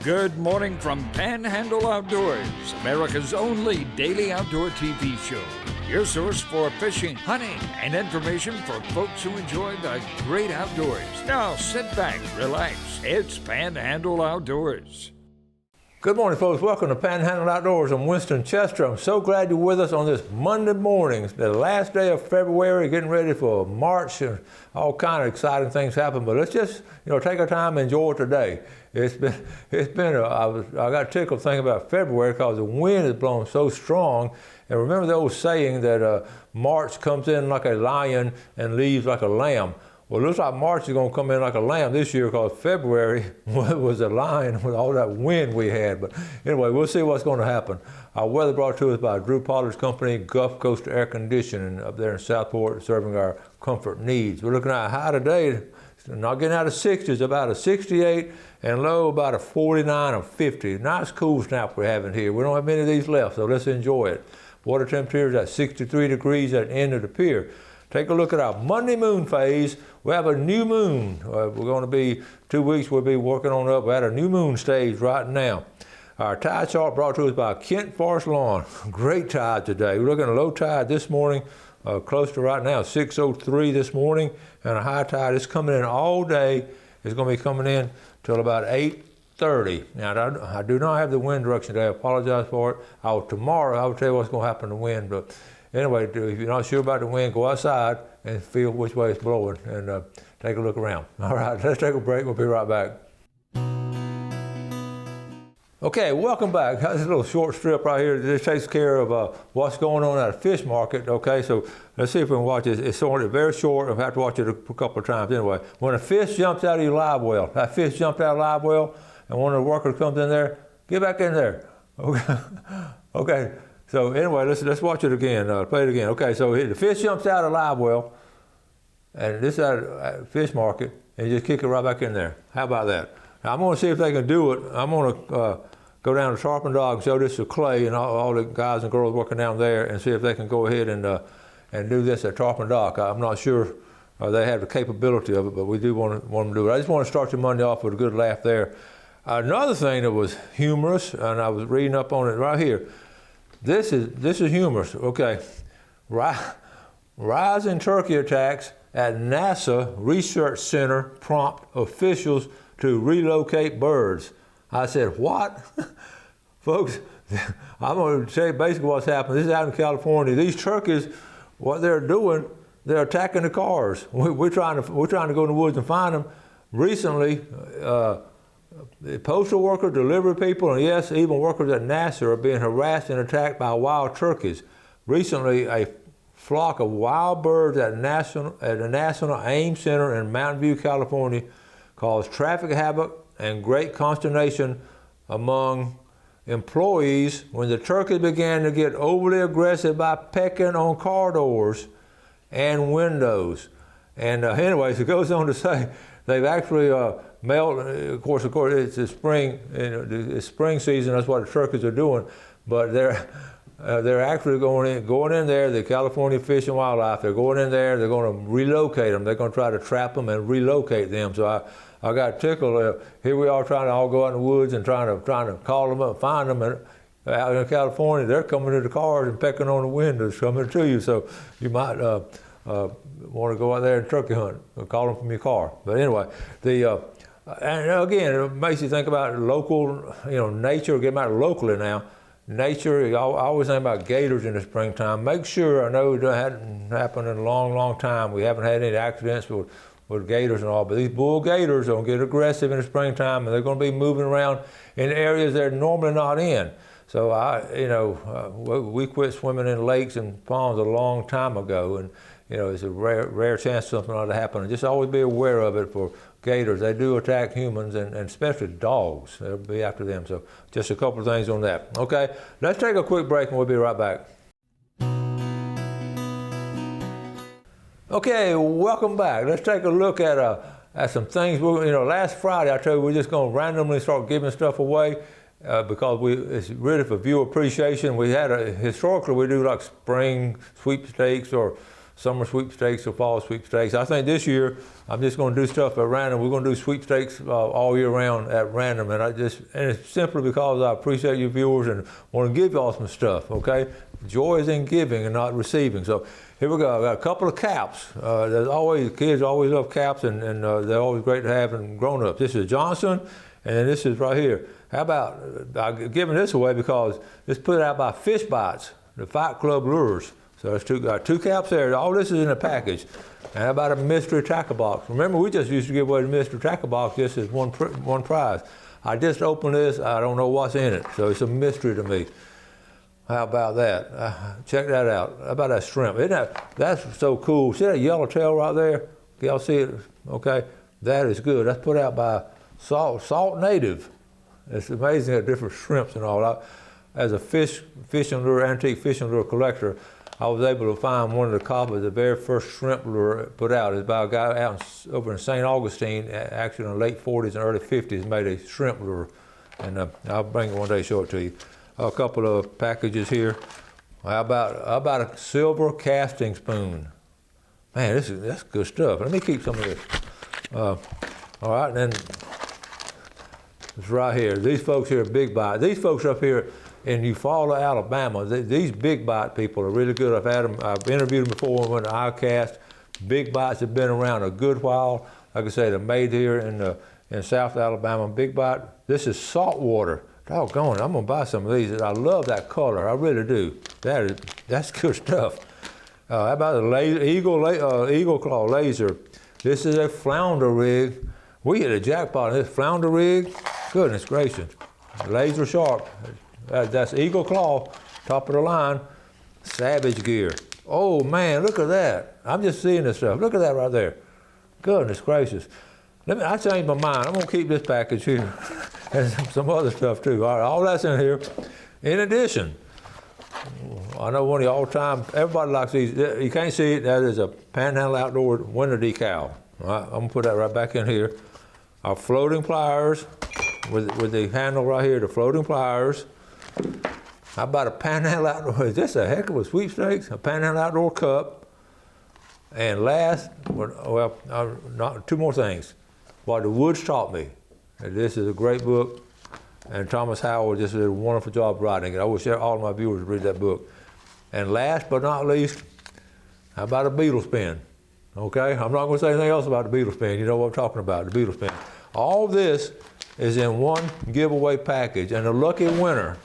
Good morning from Panhandle Outdoors, America's only daily outdoor TV show. Your source for fishing, hunting, and information for folks who enjoy the great outdoors. Now sit back, relax. It's Panhandle Outdoors. Good morning, folks. Welcome to Panhandle Outdoors. I'm Winston Chester. I'm so glad you're with us on this Monday morning, the last day of February, getting ready for March, and all kind of exciting things happen. But let's just, take our time and enjoy today. I got tickled thinking about February because the wind is blowing so strong. And remember the old saying that March comes in like a lion and leaves like a lamb. Well, it looks like March is going to come in like a lamb this year because February was a lion with all that wind we had. But anyway, we'll see what's going to happen. Our weather brought to us by Drew Pollard's company, Gulf Coast Air Conditioning, up there in Southport, serving our comfort needs. We're looking at a high today, not getting out of 60s, about a 68, and low about a 49 or 50. Nice cool snap we're having here. We don't have many of these left, so let's enjoy it. Water temperature is at 63 degrees at the end of the pier. Take a look at our Monday moon phase. We have a new moon. We're going to be 2 weeks, we'll be working on up. We're at a new moon stage right now. Our tide chart brought to us by Kent Forest Lawn. Great tide today. We're looking at a low tide this morning, close to right now, 6:03 this morning, and a high tide is coming in all day. It's going to be coming in till about 8:30. Now, I do not have the wind direction today. I apologize for it. Tomorrow, I will tell you what's going to happen to the wind. But anyway, if you're not sure about the wind, go outside and feel which way it's blowing and take a look around. All right, let's take a break. We'll be right back. Okay, welcome back. This is a little short strip right here. This takes care of what's going on at a fish market. Okay, so let's see if we can watch this. It's very short. I'll have to watch it a couple of times anyway. When a fish jumps out of your live well, that fish jumped out of the live well, and one of the workers comes in there, get back in there. Okay. Okay. So anyway, let's watch it again. Play it again. Okay, so the fish jumps out of the live well, and this is at a fish market, and you just kick it right back in there. How about that? Now, I'm going to see if they can do it. I'm going to go down to Tarpon Dock and show this to Clay and all the guys and girls working down there and see if they can go ahead and do this at Tarpon Dock. I'm not sure they have the capability of it, but we do want them to do it. I just want to start your Monday off with a good laugh there. Another thing that was humorous, and I was reading up on it right here. This is humorous. Okay, rise in turkey attacks at NASA Research Center prompt officials to relocate birds. I said, what? Folks, I'm going to tell you basically what's happening. This is out in California. These turkeys, what they're doing, they're attacking the cars. We're trying to go in the woods and find them. Recently, postal workers, delivery people, and yes, even workers at NASA are being harassed and attacked by wild turkeys. Recently, a flock of wild birds at the National AIM Center in Mountain View, California, caused traffic havoc and great consternation among employees when the turkeys began to get overly aggressive by pecking on car doors and windows. And anyways, it goes on to say they've actually of course, it's the spring. It's spring season. That's what the turkeys are doing. But they're actually going in there. The California Fish and Wildlife. They're going in there. They're going to relocate them. They're going to try to trap them and relocate them. So I got tickled. Here we are trying to all go out in the woods and trying to call them up, find them. And out in California, they're coming to the cars and pecking on the windows, coming to you. So you might want to go out there and turkey hunt or call them from your car. But anyway, and again, it makes you think about local, nature. Get back locally now. Nature, I always think about gators in the springtime. Make sure, I know it hadn't happened in a long, long time. We haven't had any accidents with gators and all, but these bull gators are going to get aggressive in the springtime, and they're going to be moving around in areas they're normally not in. So we quit swimming in lakes and ponds a long time ago, and it's a rare chance something ought to happen. And just always be aware of it for gators. They do attack humans and especially dogs. They'll be after them. So just a couple of things on that. Okay, let's take a quick break and we'll be right back. Okay, welcome back. Let's take a look at some things. Last Friday I told you we're just going to randomly start giving stuff away. Because it's really for viewer appreciation. We had historically we do like spring sweepstakes or summer sweepstakes or fall sweepstakes. I think this year I'm just going to do stuff at random. We're going to do sweepstakes all year round at random, and it's simply because I appreciate you viewers and want to give y'all some stuff. Okay, joy is in giving and not receiving. So here we go. I got a couple of caps. Kids always love caps, and they're always great to have in grown-ups. This is Johnson, and then this is right here. How about I'm giving this away because it's put out by Fish Bites, the Fight Club lures. So there's two caps there. All this is in a package. And how about a mystery tackle box? Remember, we just used to give away the mystery tackle box just as one prize. I just opened this. I don't know what's in it, so it's a mystery to me. How about that? Check that out. How about that shrimp? That's so cool. See that yellow tail right there? Y'all see it? Okay, that is good. That's put out by Salt Native. It's amazing the different shrimps and all. As a fishing lure, antique fishing lure collector, I was able to find one of the copies, the very first shrimp lure put out. It's by a guy out over in St. Augustine, actually in the late 40s and early 50s, made a shrimp lure. And I'll bring it one day, show it to you. A couple of packages here. How about a silver casting spoon? Man, that's good stuff. Let me keep some of this. All right, and then it's right here. These folks here are Big Bite. These folks up here in Eufaula, Alabama, these Big Bite people are really good. I've interviewed them before when we went to ICAST. Big Bites have been around a good while. Like I say, they're made here in South Alabama. Big Bite. This is saltwater. Doggone it, I'm gonna buy some of these. I love that color, I really do. That's good stuff. How about the Eagle Claw laser? This is a flounder rig. We hit a jackpot on this flounder rig. Goodness gracious, laser sharp. That's Eagle Claw, top of the line, Savage gear. Oh man, look at that. I'm just seeing this stuff. Look at that right there. Goodness gracious. I changed my mind. I'm gonna keep this package here and some other stuff too. All right, all that's in here. In addition, I know one of the all-time, everybody likes these. You can't see it, that is a Panhandle Outdoor winter decal. All right, I'm gonna put that right back in here. Our floating pliers with the handle right here, the floating pliers. How about a Panhandle Outdoor? Is this a heck of a sweepstakes? A Panhandle Outdoor cup. And last, well, not two more things. What the Woods Taught Me. This is a great book, and Thomas Howell just did a wonderful job writing it. I wish all of my viewers would read that book. And last but not least, how about a beetle spin? Okay, I'm not going to say anything else about the beetle spin. You know what I'm talking about, the beetle spin. All this is in one giveaway package, and the lucky winner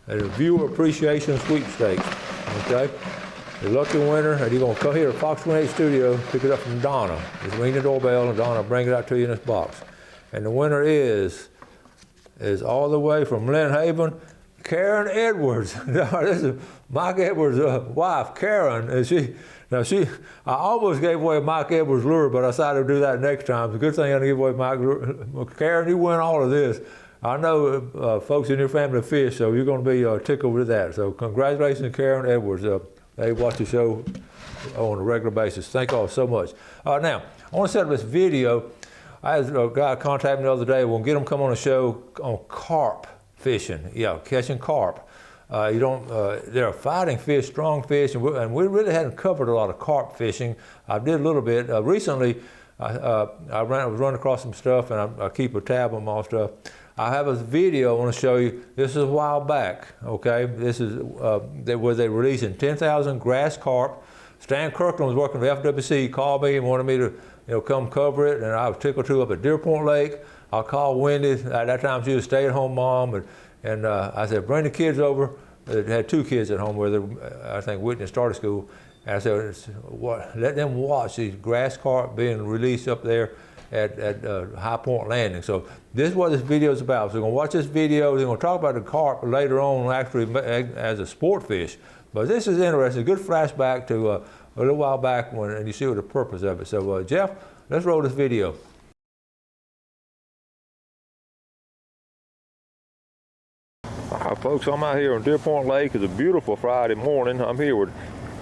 is a viewer appreciation sweepstakes. Okay, the lucky winner, and you're going to come here to Fox 28 Studio, pick it up from Donna. Just ring the doorbell, and Donna will bring it out to you in this box. And the winner is all the way from Lynn Haven, Karen Edwards. This is Mike Edwards' wife, Karen. And I almost gave away Mike Edwards' lure, but I decided to do that next time. It's a good thing I didn't give away Mike lure. Karen, you win all of this. I know folks in your family fish, so you're going to be tickled with that. So congratulations, Karen Edwards. They watch the show on a regular basis. Thank you all so much. Now, I want to set up this video. I had a guy contact me the other day. We'll get him come on a show on carp fishing. Yeah, catching carp. They're fighting fish, strong fish, and we really hadn't covered a lot of carp fishing. I did a little bit. Recently, I was running across some stuff, and I keep a tab on my stuff. I have a video I want to show you. This is a while back, okay? This is where they releasing 10,000 grass carp. Stan Kirkland was working for FWC. He called me and wanted me to come cover it, and I was tickled to up at Deer Point Lake. I called Wendy. At that time, she was a stay-at-home mom, and I said, bring the kids over. They had two kids at home where I think Whitney started school. And I said, let them watch these grass carp being released up there at High Point Landing. So this is what this video is about. So we're going to watch this video. We're going to talk about the carp later on, actually as a sport fish. But this is interesting. A good flashback to a little while back and you see what the purpose of it. So Jeff, let's roll this video. Hi folks, I'm out here on Deer Point Lake. It's a beautiful Friday morning. I'm here with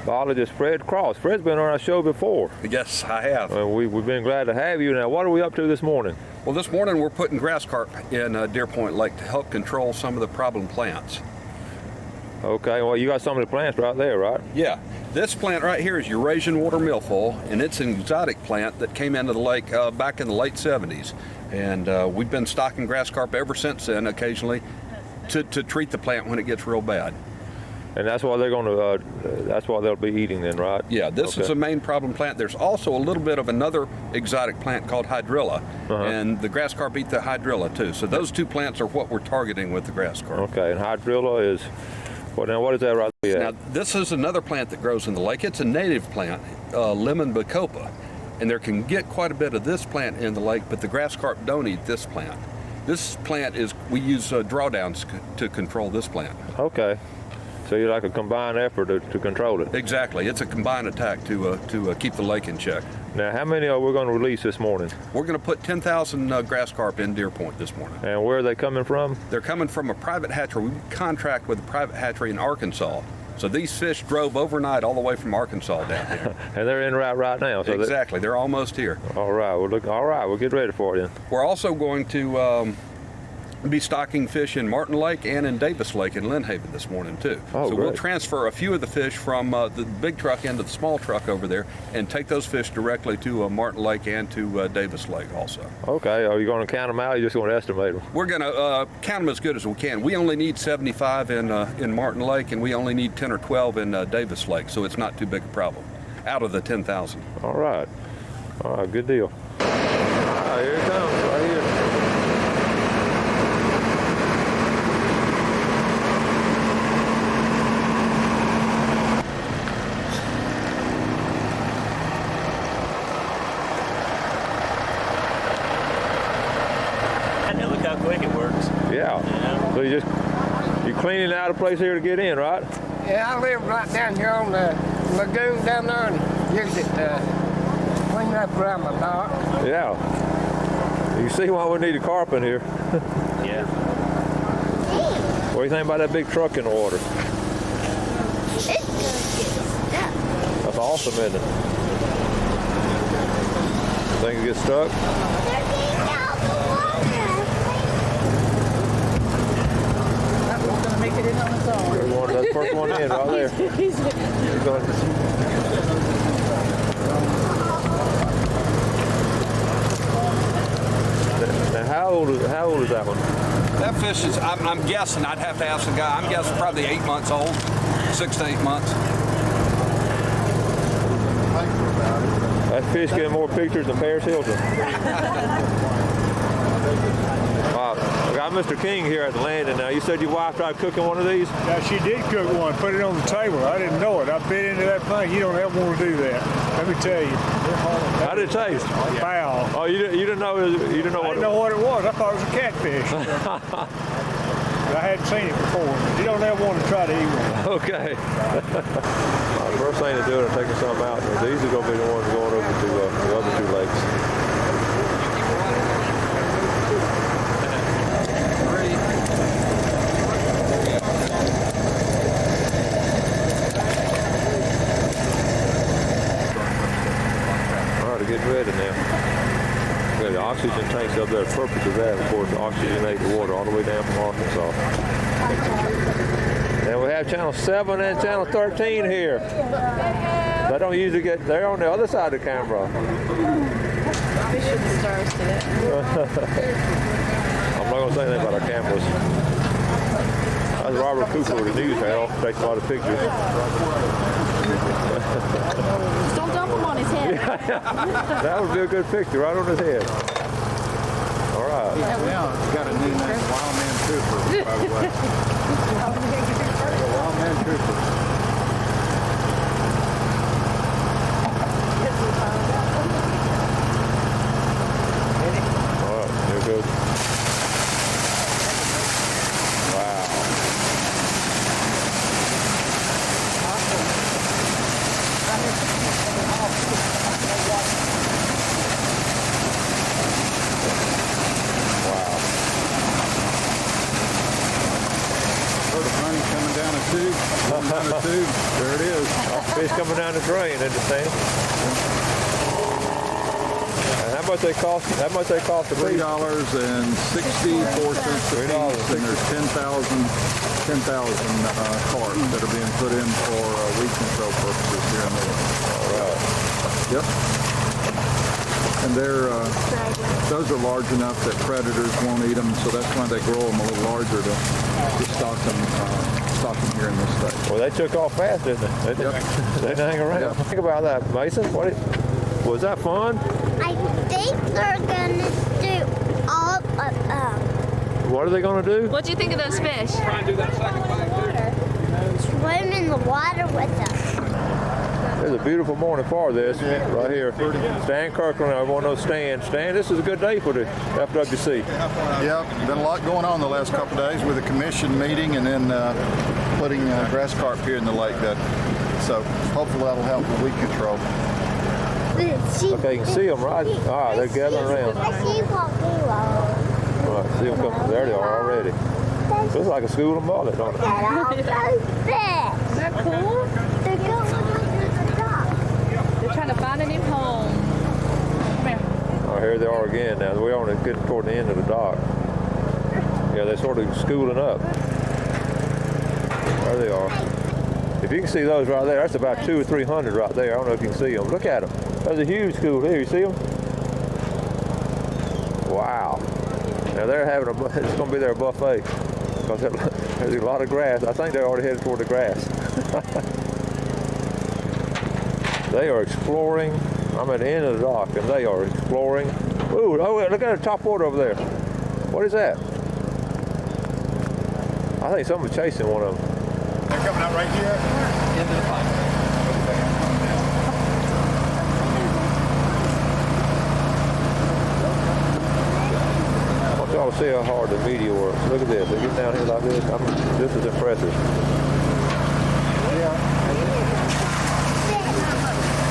biologist Fred Cross. Fred's been on our show before. Yes, I have. We've been glad to have you. Now, what are we up to this morning? Well, this morning we're putting grass carp in Deer Point Lake to help control some of the problem plants. Okay, well, you got some of the plants right there, right? Yeah, This plant right here is Eurasian water milfoil, and it's an exotic plant that came into the lake back in the late 70s. And we've been stocking grass carp ever since then, occasionally, to treat the plant when it gets real bad. And that's why they're going to. That's why they'll be eating then, right? Yeah, this is a main problem plant. There's also a little bit of another exotic plant called hydrilla, and the grass carp eat the hydrilla too. So those two plants are what we're targeting with the grass carp. Okay, and hydrilla is. Well, now what is that right there? Now this is another plant that grows in the lake. It's a native plant, lemon bacopa, and there can get quite a bit of this plant in the lake, but the grass carp don't eat this plant. This plant is, we use drawdowns to control this plant. Okay. So you're like a combined effort to control it. Exactly. It's a combined attack to keep the lake in check. Now, how many are we going to release this morning? We're going to put 10,000 grass carp in Deer Point this morning. And where are they coming from? They're coming from a private hatchery. We contract with a private hatchery in Arkansas. So these fish drove overnight all the way from Arkansas down here. And they're en route right now. So exactly. They're almost here. All right. We'll get ready for it then. We're also going to be stocking fish in Martin Lake and in Davis Lake in Lynn Haven this morning too. Oh, so great. We'll transfer a few of the fish from the big truck into the small truck over there and take those fish directly to Martin Lake and to Davis Lake also. Okay, are you going to count them out or are you just going to estimate them? We're going to count them as good as we can. We only need 75 in Martin Lake and we only need 10 or 12 in Davis Lake, so it's not too big a problem out of the 10,000. All right, good deal. All right, here it comes right here. Yeah. So you're cleaning out a place here to get in, right? Yeah, I live right down here on the lagoon down there and use it to clean up around my dock. Yeah. You see why we need a carp in here. Yeah. What do you think about that big truck in the water? That's awesome, isn't it? Think it gets stuck? Make it in on its own. That's the first one in right there. Now, how old is that one? That fish is, I'm guessing, I'd have to ask the guy, I'm guessing probably 8 months old, 6 to 8 months. That fish getting more pictures than Paris Hilton. I got Mr. King here at the landing now. You said your wife tried cooking one of these? Yeah, she did cook one, put it on the table. I didn't know it. I bit into that thing. You don't ever want to do that. Let me tell you. How did it taste? Foul. Oh, you didn't know what I didn't know what it was. I thought it was a catfish. I hadn't seen it before. You don't ever want to try to eat one. Okay. First thing to do is taking some out. These are going to be the ones going over to the other two lakes. Getting ready now. We got the oxygen tanks up there. The purpose of that, of course, to oxygenate the water all the way down from Arkansas. And we have channel 7 and channel 13 here. They don't usually get, they're on the other side of the camera. We should the stars today. I'm not going to say anything about our cameras. That's Robert Cooper with the news channel. Takes a lot of pictures. Just don't dump them on his head. That would be a good picture, right on his head. All right. Now, got a new name, Wild Man Trooper, by the way. Wild Man Trooper. All right, here it goes. Wow. There it is. Fish coming down the drain, understand? And how much they cost? How much they cost to breed? $3.64 a piece, and there's 10,000 carp that are being put in for weed control purposes here in the lake. All right. Yep. And those are large enough that predators won't eat them, so that's why they grow them a little larger to stock them here in this state. Well, they took off fast, didn't they? They didn't hang around. Yep. Think about that, Mason. Was that fun? I think they're gonna do all of them. What are they going to do? What do you think of those fish? Swim in the water with them. There's a beautiful morning for this right here. Stan Kirkland, I want to know Stan. Stan, this is a good day for the FWC. Yeah, been a lot going on the last couple of days with a commission meeting and then putting grass carp here in the lake. So hopefully that'll help with weed control. Okay, you can see them, right? All right, they're gathering around. I see what we want. All right, see them coming. There they are already. Looks like a school of mullet, don't it? They're all so big. Is that cool? They're going under the dock. They're trying to find a new home. Come here. Oh, here they are again now. We're only getting toward the end of the dock. Yeah, they're sort of schooling up. There they are. If you can see those right there, that's about 200 or 300 right there. I don't know if you can see them. Look at them. There's a huge school here. You see them? Wow. Now they're having it's going to be their buffet because there's a lot of grass. I think they're already headed toward the grass. They are exploring. I'm at the end of the dock and they are exploring. Ooh, oh, look at the top water over there. What is that? I think someone's chasing one of them. They're coming out right here into the pipe. I want y'all to see how hard the media works. Look at this. They get down here like this. This is impressive. Yeah.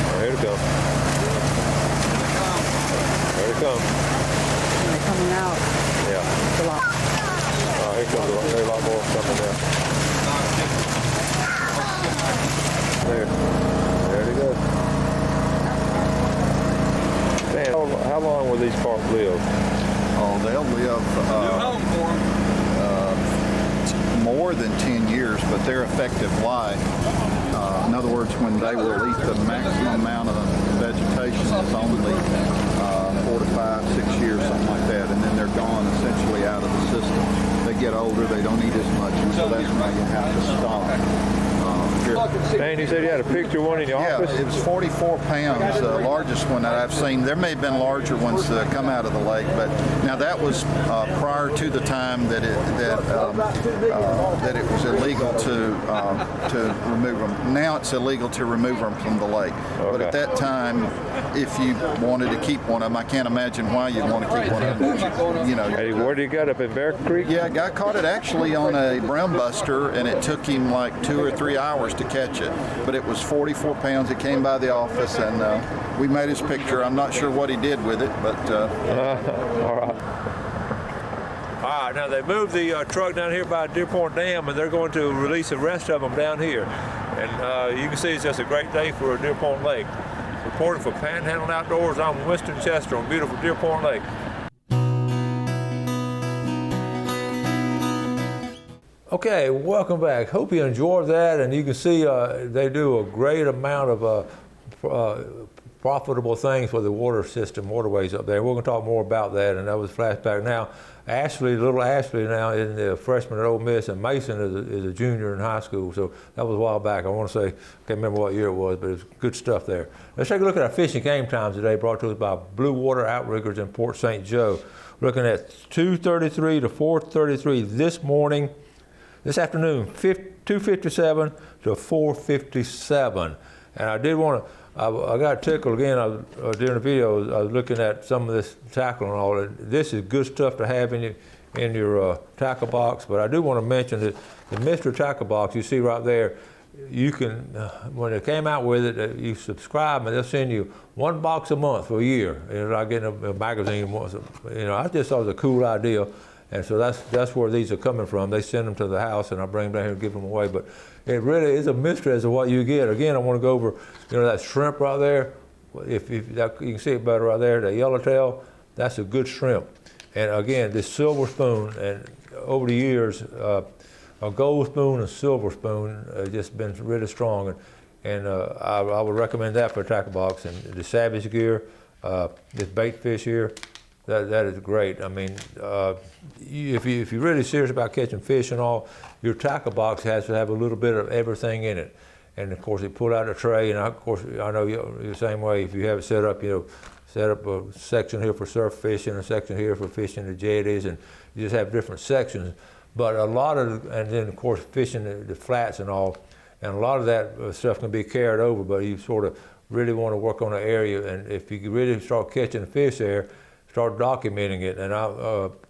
Oh, here they come. There they come. They're coming out. Yeah. It's a lot. Oh, here comes a lot more coming down. There they go. Man, how long will these carp live? Oh, they'll live more than 10 years, but their effective life, in other words, when they will eat the maximum amount of vegetation is only 4 to 5, 6 years, something like that, and then they're gone essentially out of the system. They get older, they don't eat as much, and so that's why you have to stop. Man, you said you had a picture one in your office? Yeah, it was 44 pounds, the largest one that I've seen. There may have been larger ones that come out of the lake, but now that was prior to the time that it was illegal to remove them. Now it's illegal to remove them from the lake. Okay. But at that time, if you wanted to keep one of them, I can't imagine why you'd want to keep one of them. You know. Hey, where did you get up in Bear Creek? Yeah, a guy caught it actually on a brown buster, and it took him like 2 or 3 hours to catch it. But it was 44 pounds. It came by the office, and we made his picture. I'm not sure what he did with it, but... All right. All right, now they moved the truck down here by Deer Point Dam, and they're going to release the rest of them down here. And you can see it's just a great day for Deer Point Lake. Reporting for Panhandle Outdoors, I'm Winston Chester on beautiful Deer Point Lake. Okay, welcome back. Hope you enjoyed that, and you can see they do a great amount of profitable things for the water system, waterways up there. We're going to talk more about that, and that was flashback. Now, little Ashley now is a freshman at Ole Miss, and Mason is a junior in high school, so that was a while back. I want to say, can't remember what year it was, but it's good stuff there. Let's take a look at our fishing game times today, brought to us by Blue Water Outriggers in Port St. Joe. Looking at 2:33 to 4:33 this afternoon, 2:57 to 4:57. And I did want to, I got tickled again during the video. I was looking at some of this tackle and all that. This is good stuff to have in your tackle box, but I do want to mention that the Mr. Tackle Box you see right there, you can, when they came out with it, you subscribe and they'll send you 1 box a month for a year. You're not getting a magazine once. I just thought it was a cool idea. And so that's where these are coming from. They send them to the house, and I bring them down here and give them away. But it really is a mystery as to what you get. Again, I want to go over, that shrimp right there. If you can see it better right there, the yellowtail, that's a good shrimp. And again, this silver spoon, and over the years, a gold spoon and silver spoon just been really strong, and I would recommend that for a tackle box. And the Savage gear, this bait fish here, that is great. I mean, if you're really serious about catching fish and all, your tackle box has to have a little bit of everything in it. And of course, you pull out a tray, and of course, I know you're the same way. If you have it set up, set up a section here for surf fishing, a section here for fishing the jetties, and you just have different sections. But a lot of, and then of course fishing the flats and all, and a lot of that stuff can be carried over, but you sort of really want to work on an area, and if you really start catching fish there, start documenting it, and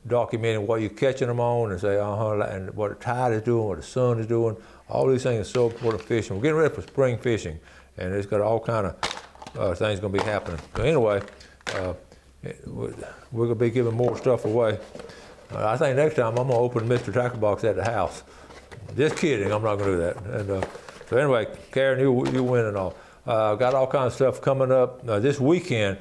documenting what you're catching them on, and say, and what the tide is doing, what the sun is doing. All these things are so important for fishing. We're getting ready for spring fishing, and it's got all kind of things going to be happening. So anyway, we're going to be giving more stuff away. I think next time I'm going to open Mr. Tackle Box at the house. Just kidding, I'm not going to do that. And so anyway, Karen, you win and all. Got all kinds of stuff coming up this weekend.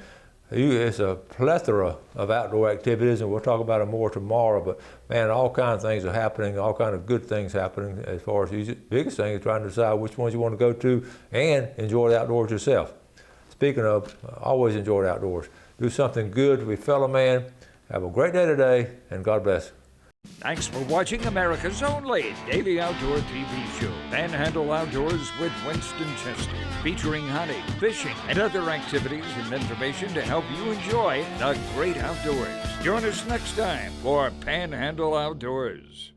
It's a plethora of outdoor activities, and we'll talk about it more tomorrow. But man, all kinds of things are happening, all kinds of good things happening. As far as the biggest thing is trying to decide which ones you want to go to and enjoy the outdoors yourself. Speaking of, always enjoy the outdoors. Do something good with fellow man. Have a great day today, and God bless. Thanks for watching America's only daily outdoor TV show, Panhandle Outdoors with Winston Chester, featuring hunting, fishing, and other activities and information to help you enjoy the great outdoors. Join us next time for Panhandle Outdoors.